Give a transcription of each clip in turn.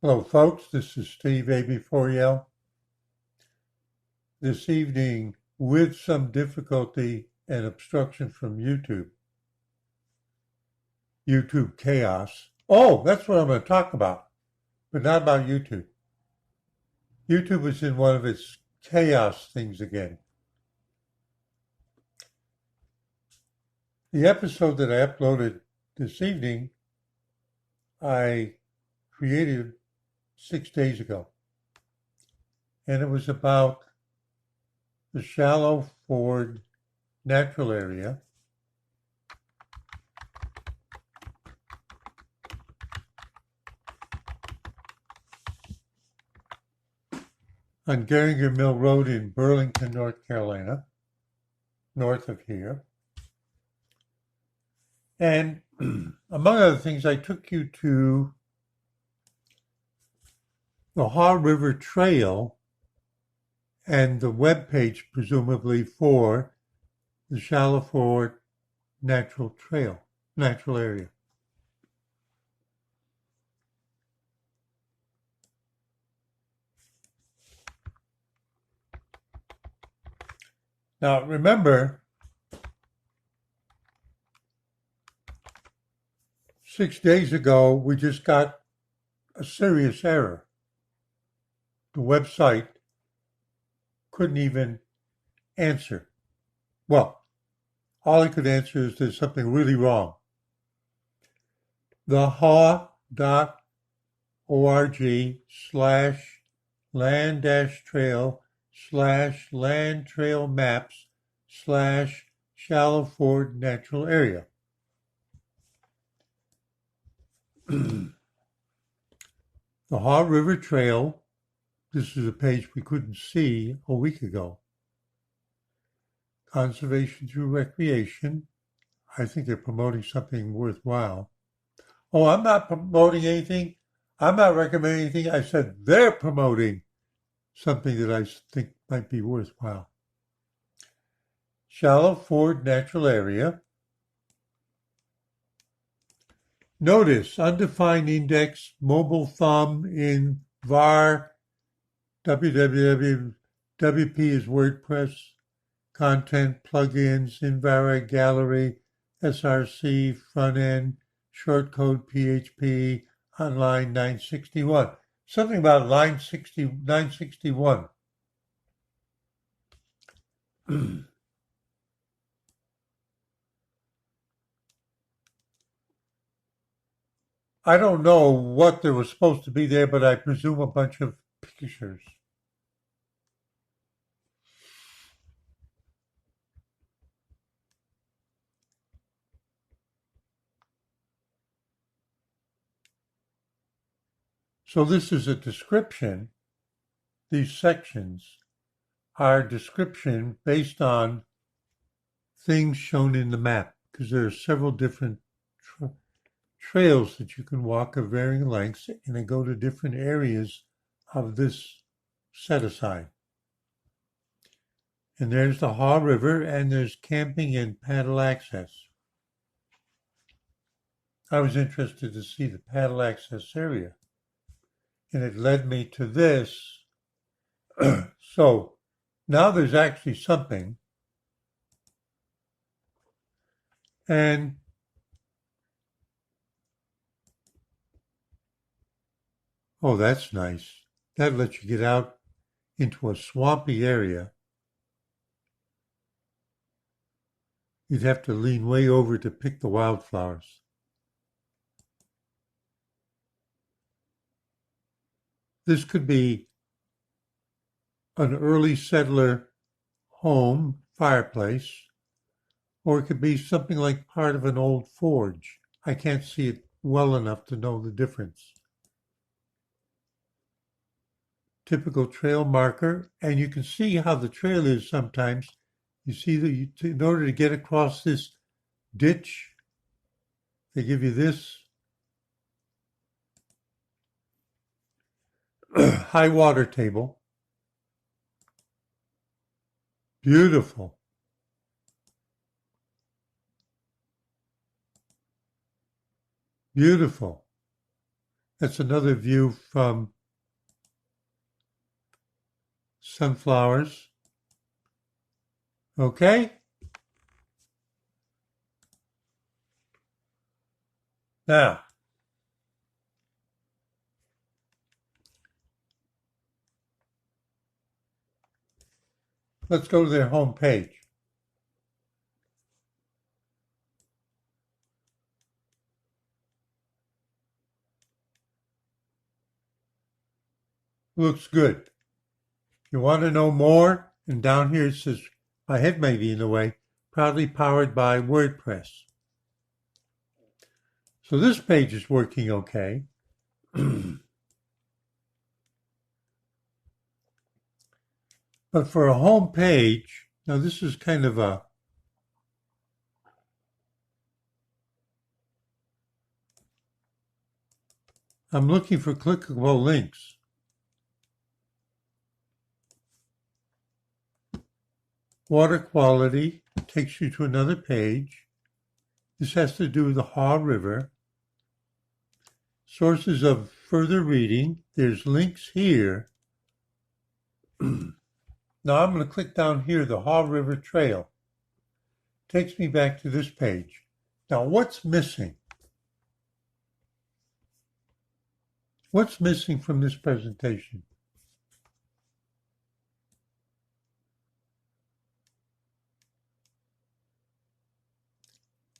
Hello, folks. This is Steve AB4Yell. This evening, with some difficulty and obstruction from YouTube chaos. Oh, that's what I'm going to talk about, but not about YouTube. YouTube is in one of its chaos things again. The episode that I uploaded this evening, I created 6 days ago, and it was about the shallow ford natural area on Geringer Mill Road in Burlington, North Carolina, north of here. And among other things, I took you to the Haw River Trail and the webpage, presumably, for the Shallow Ford Natural Area. Now, remember, 6 days ago, we just got a serious error. The website couldn't even answer. Well, all it could answer is there's something really wrong. The haw.org/land-trail/land-trail-maps/Shallow Ford Natural Area. The Haw River Trail, this is a page we couldn't see a week ago. Conservation through recreation. I think they're promoting something worthwhile. Oh, I'm not promoting anything. I'm not recommending anything. I said they're promoting something that I think might be worthwhile. Shallow Ford Natural Area. Notice, undefined index, mobile thumb in var, www, WP is WordPress, content, plugins, Invari gallery, SRC, front end, shortcode PHP, on line 961. Something about line 961. I don't know what there was supposed to be there, but I presume a bunch of pictures. So this is a description. These sections are a description based on things shown in the map, because there are several different trails that you can walk of varying lengths, and they go to different areas of this set-aside. And there's the Haw River, and there's camping and paddle access. I was interested to see the paddle access area, and it led me to this. So now there's actually something. And oh, that's nice. That lets you get out into a swampy area. You'd have to lean way over to pick the wildflowers. This could be an early settler home, fireplace, or it could be something like part of an old forge. I can't see it well enough to know the difference. Typical trail marker, and you can see how the trail is sometimes. You see that in order to get across this ditch, they give you this high water table. Beautiful. Beautiful. That's another view from sunflowers. Okay? Now, let's go to their home page. Looks good. If you want to know more, and down here it says, my head may be in the way, proudly powered by WordPress. So this page is working okay. But for a home page, now this is kind of I'm looking for clickable links. Water quality takes you to another page. This has to do with the Haw River. Sources of further reading. There's links here. Now I'm going to click down here, the Haw River Trail. Takes me back to this page. Now what's missing? What's missing from this presentation?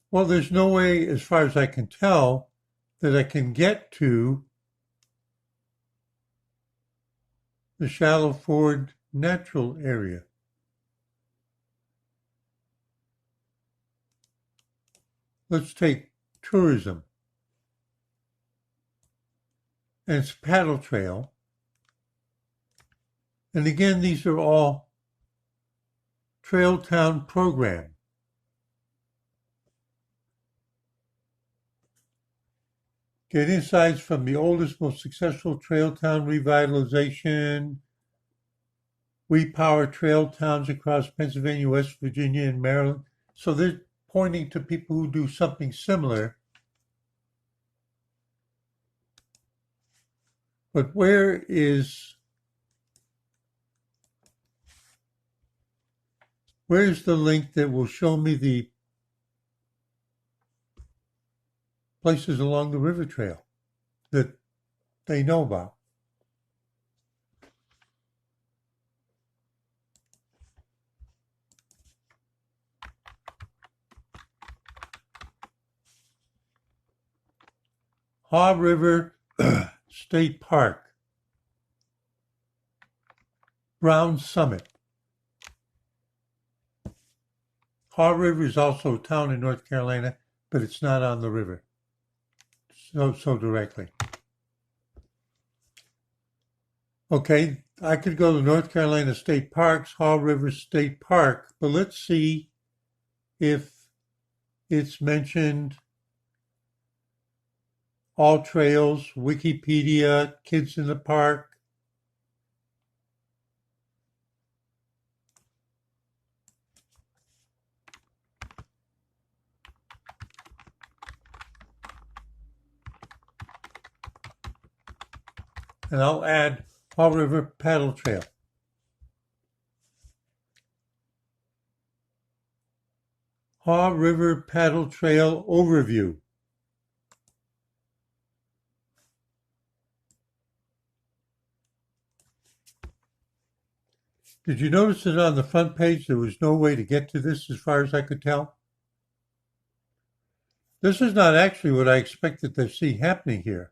Well, there's no way, as far as I can tell, that I can get to the Shallow Ford natural area. Let's take tourism. And it's a paddle trail. And again, these are all Trail Town program. Get insights from the oldest, most successful trail town revitalization. We power trail towns across Pennsylvania, West Virginia, and Maryland. So they're pointing to people who do something similar. But where's the link that will show me the places along the river trail that they know about? Haw River State Park, Brown Summit. Haw River is also a town in North Carolina, but it's not on the river so directly. Okay, I could go to North Carolina State Parks, Haw River State Park, but let's see if it's mentioned. All trails, Wikipedia, kids in the park. And I'll add Haw River Paddle Trail. Haw River Paddle Trail Overview. Did you notice that on the front page there was no way to get to this as far as I could tell? This is not actually what I expected to see happening here.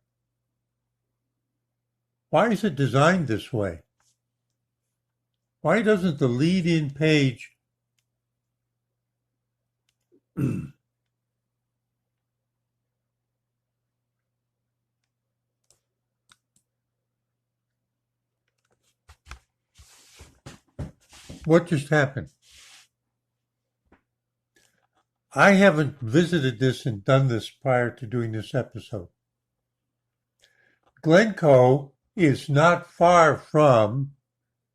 Why is it designed this way? Why doesn't the lead-in page What just happened? I haven't visited this and done this prior to doing this episode. Glencoe is not far from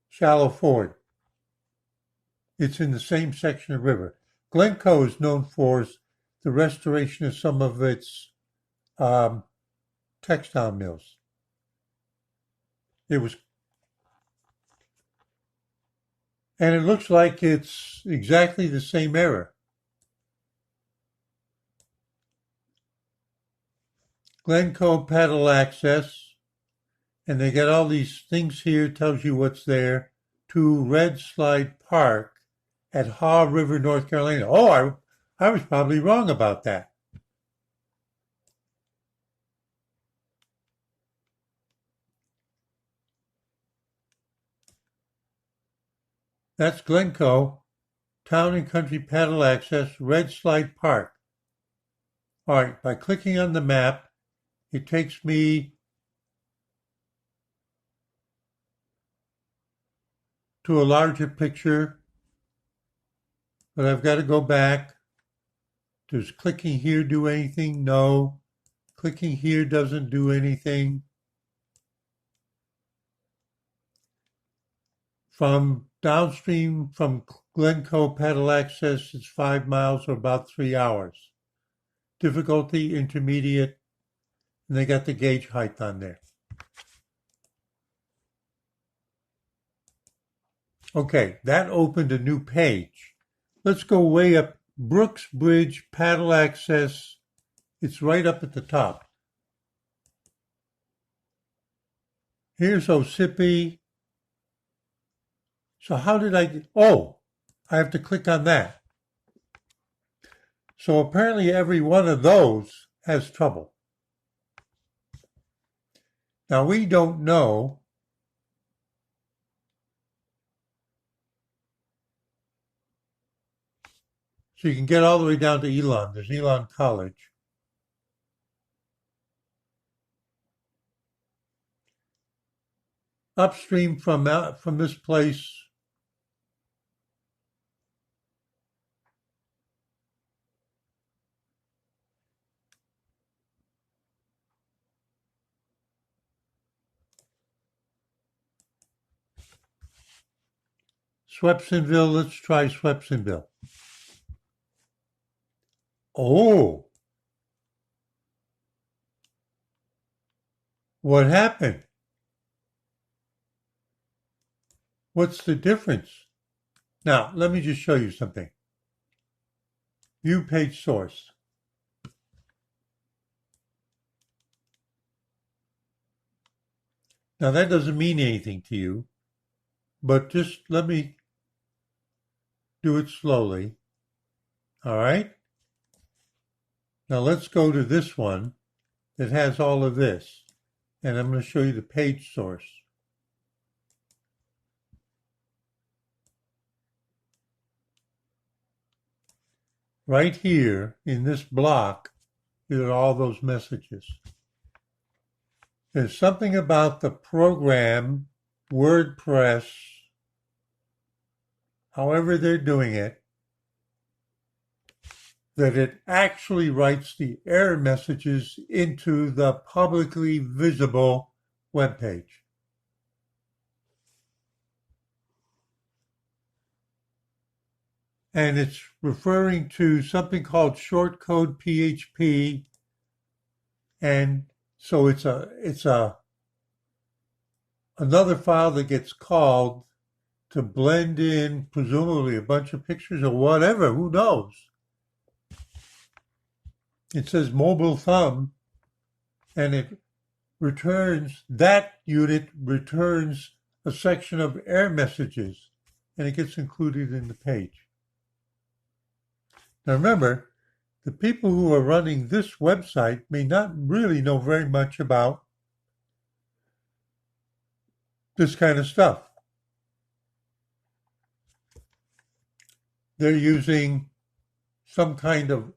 Shallow Ford. It's in the same section of river. Glencoe is known for the restoration of some of its textile mills. And it looks like it's exactly the same error. Glencoe paddle access, and they got all these things here, tells you what's there, to Red Slide Park at Haw River, North Carolina. Oh, I was probably wrong about that. That's Glencoe, Town and Country Paddle Access, Red Slide Park. All right, by clicking on the map, it takes me to a larger picture, but I've got to go back. Does clicking here do anything? No. Clicking here doesn't do anything. From downstream from Glencoe paddle access, it's 5 miles or about 3 hours. Difficulty, intermediate, and they got the gauge height on there. Okay, that opened a new page. Let's go way up. Brooks Bridge paddle access. It's right up at the top. Here's Ossipee. So how did I get, oh, I have to click on that. So apparently every one of those has trouble. Now we don't know so you can get all the way down to Elon. There's Elon College. Upstream from this place, Swepsonville. Let's try Swepsonville. Oh, what happened? What's the difference? Now, let me just show you something. View page source. Now, that doesn't mean anything to you, but just let me do it slowly. All right? Now, let's go to this one that has all of this, and I'm going to show you the page source. Right here in this block are all those messages. There's something about the program, WordPress, however they're doing it, that it actually writes the error messages into the publicly visible web page. And it's referring to something called shortcode PHP, and so it's another file that gets called to blend in presumably a bunch of pictures or whatever, who knows. It says mobile thumb, and it returns, that unit returns a section of error messages, and it gets included in the page. Now remember, the people who are running this website may not really know very much about this kind of stuff. They're using some kind of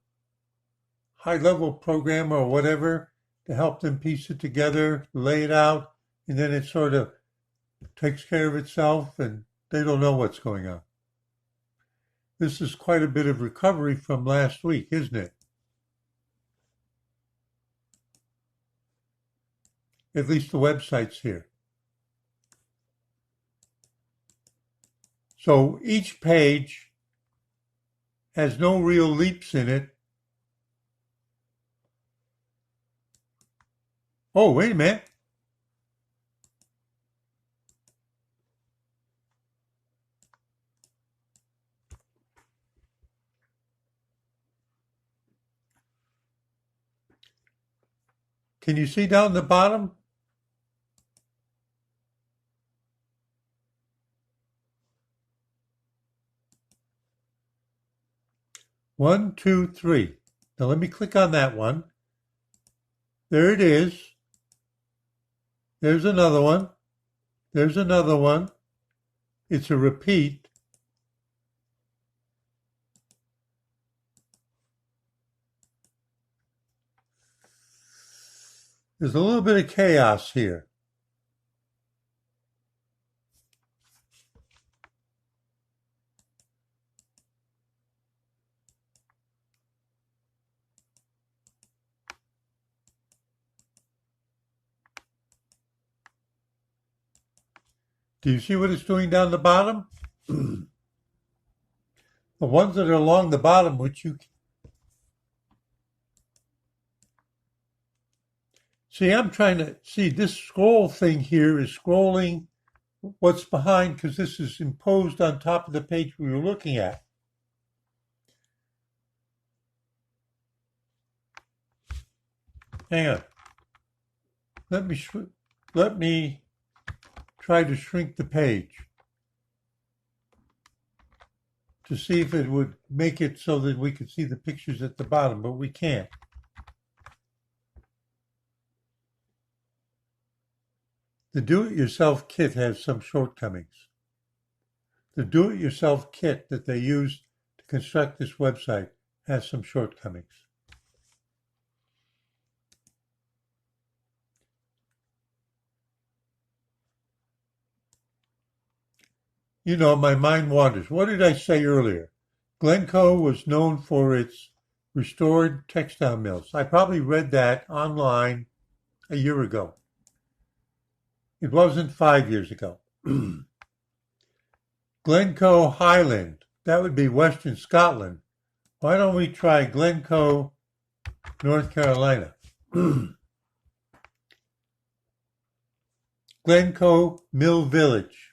high-level program or whatever to help them piece it together, lay it out, and then it sort of takes care of itself, and they don't know what's going on. This is quite a bit of recovery from last week, isn't it? At least the website's here. So each page has no real leaps in it. Oh, wait a minute. Can you see down the bottom? One, two, three. Now let me click on that one. There it is. There's another one. There's another one. It's a repeat. There's a little bit of chaos here. Do you see what it's doing down the bottom? The ones that are along the bottom, which you see, I'm trying to see this scroll thing here is scrolling what's behind because this is imposed on top of the page we were looking at. Hang on. Let me try to shrink the page to see if it would make it so that we could see the pictures at the bottom, but we can't. The do-it-yourself kit has some shortcomings. The do-it-yourself kit that they use to construct this website has some shortcomings. You know, my mind wanders. What did I say earlier? Glencoe was known for its restored textile mills. I probably read that online a year ago. It wasn't 5 years ago. Glencoe Highland, that would be Western Scotland. Why don't we try Glencoe, North Carolina? Glencoe Mill Village.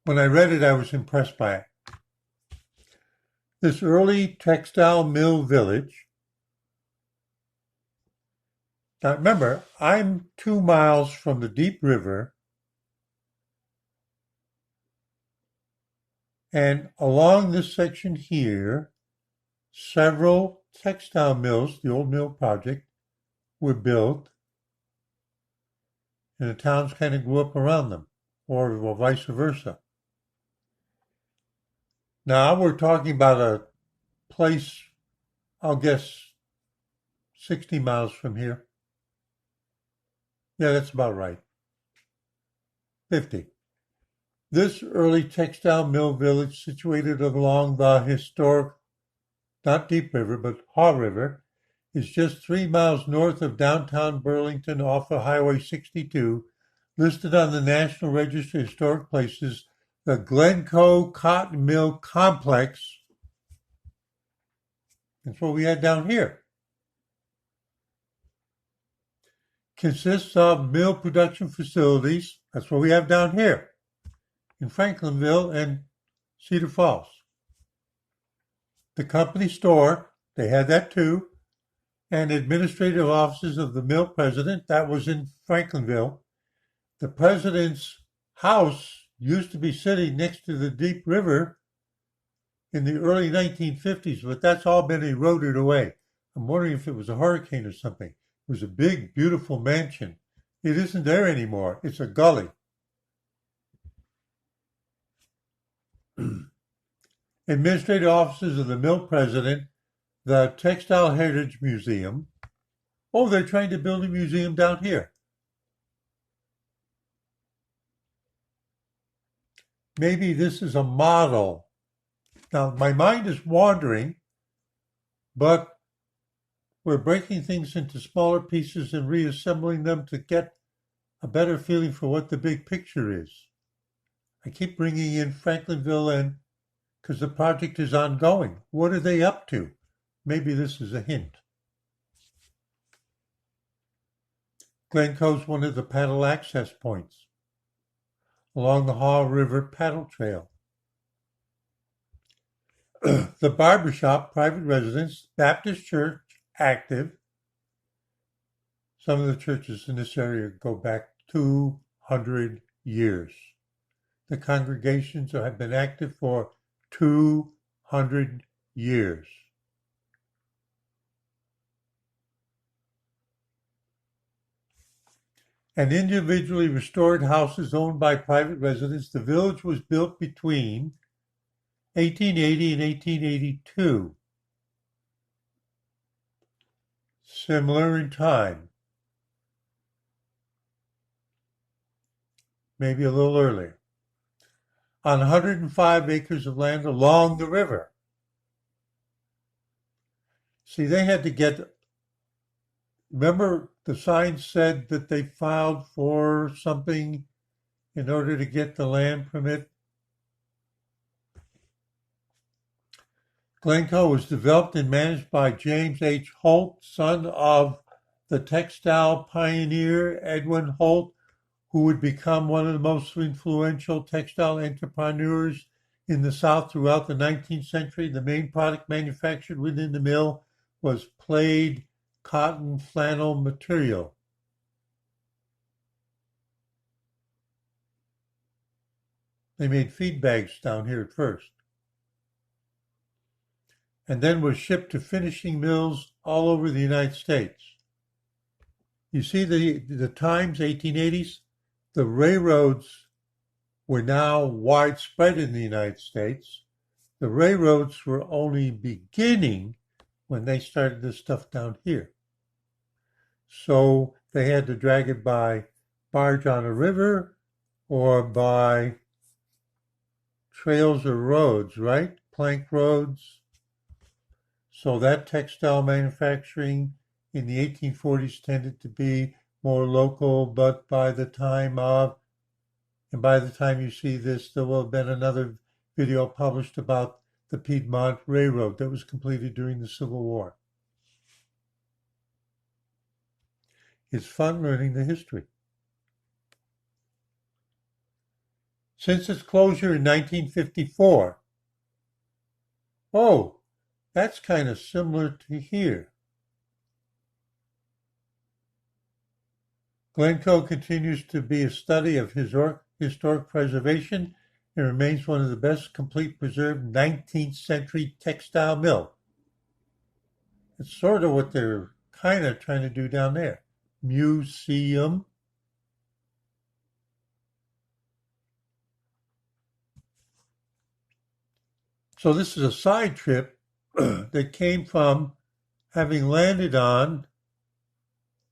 When I read it, I was impressed by it. This early textile mill village. Now remember, I'm 2 miles from the deep river, and along this section here, several textile mills, the old mill project, were built, and the towns kind of grew up around them, or vice versa. Now we're talking about a place, I'll guess, 60 miles from here. Yeah, that's about right. 50. This early textile mill village situated along the historic, not Deep River, but Haw River, is just 3 miles north of downtown Burlington off of Highway 62, listed on the National Register of Historic Places, the Glencoe Cotton Mill Complex. That's what we had down here. Consists of mill production facilities. That's what we have down here in Franklinville and Cedar Falls. The company store, they had that too, and administrative offices of the mill president, that was in Franklinville. The president's house used to be sitting next to the deep river in the early 1950s, but that's all been eroded away. I'm wondering if it was a hurricane or something. It was a big, beautiful mansion. It isn't there anymore. It's a gully. Administrative offices of the mill president, the Textile Heritage Museum. Oh, they're trying to build a museum down here. Maybe this is a model. Now, my mind is wandering, but we're breaking things into smaller pieces and reassembling them to get a better feeling for what the big picture is. I keep bringing in Franklinville and because the project is ongoing. What are they up to? Maybe this is a hint. Glencoe is one of the paddle access points along the Haw River paddle trail. The barbershop, private residence, Baptist church, active. Some of the churches in this area go back 200 years. The congregations have been active for 200 years. And individually restored houses owned by private residents. The village was built between 1880 and 1882. Similar in time. Maybe a little earlier. On 105 acres of land along the river. See, they had to get, remember the sign said that they filed for something in order to get the land permit? Glencoe was developed and managed by James H. Holt, son of the textile pioneer Edwin Holt, who would become one of the most influential textile entrepreneurs in the South throughout the 19th century. The main product manufactured within the mill was plaid cotton flannel material. They made feed bags down here at first, and then was shipped to finishing mills all over the United States. You see the times, 1880s, the railroads were now widespread in the United States. The railroads were only beginning when they started this stuff down here. So they had to drag it by barge on a river or by trails or roads, right? Plank roads. So that textile manufacturing in the 1840s tended to be more local, but by the time you see this, there will have been another video published about the Piedmont Railroad that was completed during the Civil War. It's fun learning the history. Since its closure in 1954, oh, that's kind of similar to here. Glencoe continues to be a study of historic preservation and remains one of the best complete preserved 19th century textile mill. It's sort of what they're kind of trying to do down there. Museum. So this is a side trip that came from having landed on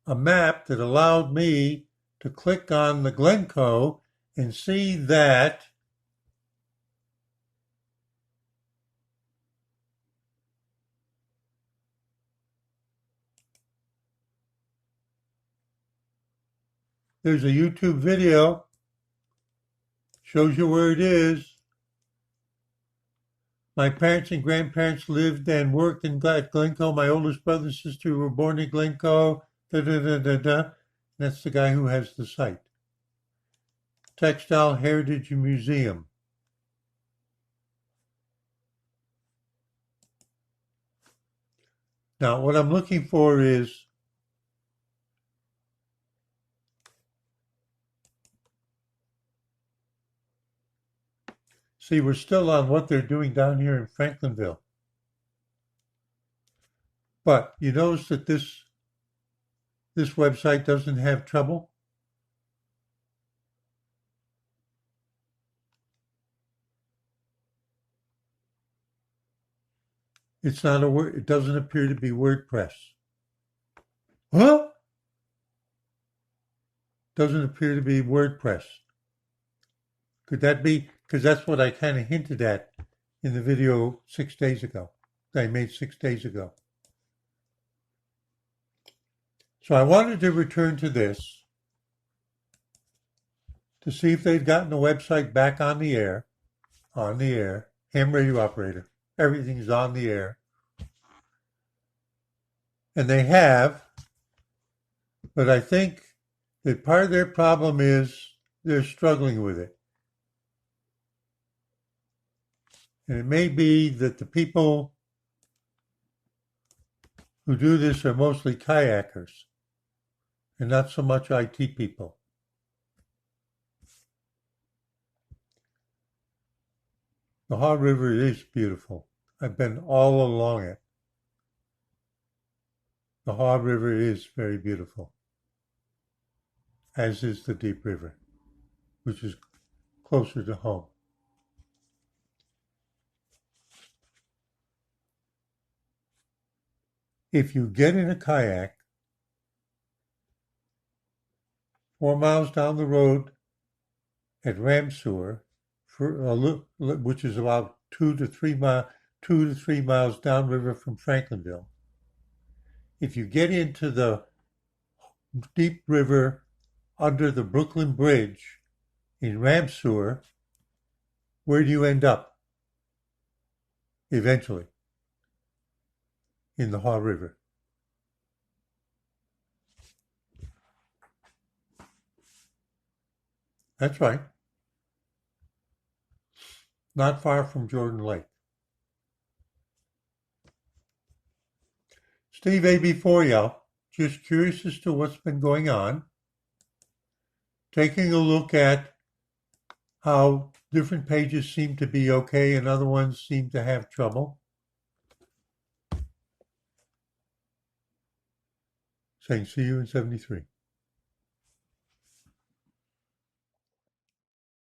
a map that allowed me to click on the Glencoe and see that there's a YouTube video, shows you where it is. My parents and grandparents lived and worked in Glencoe. My oldest brother and sister were born in Glencoe. That's the guy who has the site. Textile Heritage Museum. Now, what I'm looking for is see, we're still on what they're doing down here in Franklinville. But you notice that this website doesn't have trouble. It's not a word. It doesn't appear to be WordPress. Huh? Doesn't appear to be WordPress. Could that be? Because that's what I kind of hinted at in the video 6 days ago. That I made 6 days ago. So I wanted to return to this. to see if they'd gotten the website back on the air. On the air. Ham radio operator. Everything's on the air. And they have, but I think that part of their problem is they're struggling with it. And it may be that the people who do this are mostly kayakers and not so much IT people. The Haw River is beautiful. I've been all along it. The Haw River is very beautiful, as is the Deep River, which is closer to home. If you get in a kayak 4 miles down the road at Ramseur, which is about 2 to 3 miles downriver from Franklinville. If you get into the Deep River under the Brooklyn Bridge in Ramseur, where do you end up? Eventually, in the Haw River. That's right. Not far from Jordan Lake. Steve AB4 just curious as to what's been going on. Taking a look at how different pages seem to be okay and other ones seem to have trouble. Saying see you in 73.